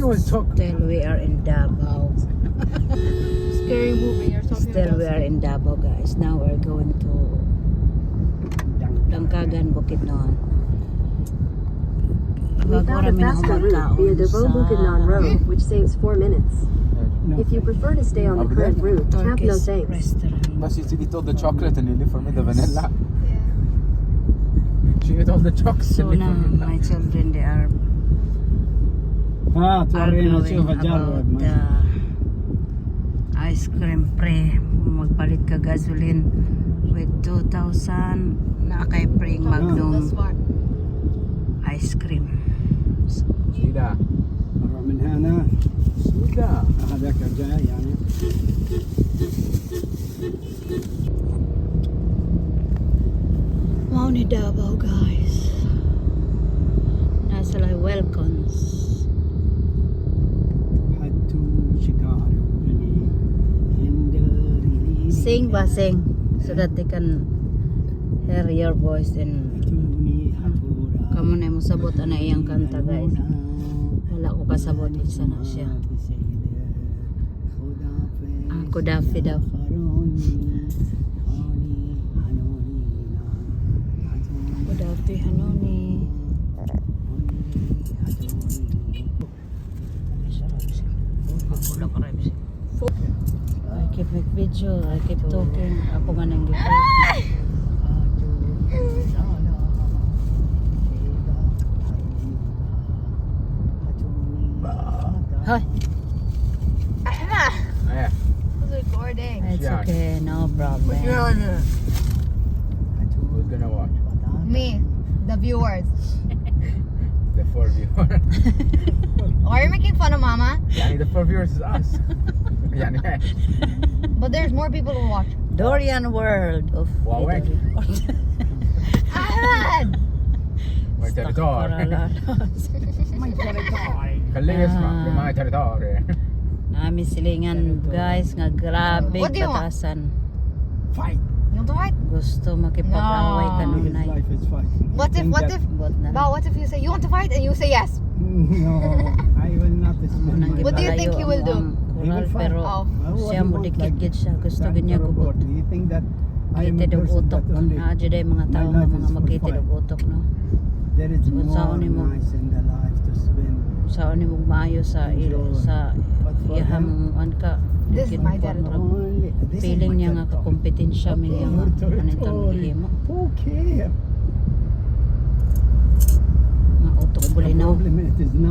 she was talking. Still we are in Davao. Scary movie or something. Still we are in Davao, guys. Now we're going to Dangkagan, Bukidnon. We found a faster route via Davao Bukidnon Road, which saves 4 minutes. If you prefer to stay on the current route, tap no thanks. Restaurant. But she eat all the chocolate and you for me the vanilla. She ate all the chocolate. So now my children, they are arguing about the ice cream pre. Magpalit ka gasoline with 2,000 na kay pre Magnum ice cream. Sida. من هنا Sida. هذاك جاي يعني Mao ni Davao, guys. Nasa like welcomes. حتى شكاره Sing ba, sing. So that they can hear your voice and kamo na mo sabot ana iyang kanta, guys. Wala ko kasabot isa na siya. Kudafi daw. Kudafi Hanoni. I keep make video, I keep talking. Ako nga nang gipit. Hoy, Yeah. Who's recording? it's Yeah. okay, no problem. Who's gonna watch? Me, the viewers. The 4 viewers. Why are you making fun of Mama? Yani the 4 viewers is us. Yani But there's more people to watch. Dorian World of Huawei. Ahmed! My territory. Kalis ma, my territory. Nami silingan, guys, nga grabe What do you want? batasan. fight. You want to fight? Gusto makipag-away ka No. nung His nay. life is fight. What if, Bot na. Ba, what if you say you want to fight and you say yes? No, I will not spend Nang my What do you gipalayo think he will ang do? Kural, pero Oh. siya mo dikit-git siya. Gusto ganyan gubot. Do you think that I am a Kitid og person utok. that only Na dyan mga tao my nga life mga is for magkitid fight? og utok, no? There is So, more saan ni mo? nice in the life to spend. Saan ni mong maayo sa But for iyahang an ka. This is my Kinukuha mo ra. Only this is Feeling my niya nga territory. kakompetensya min niya nga anintang himo. Okay. Nga utok The bulinaw. problem is now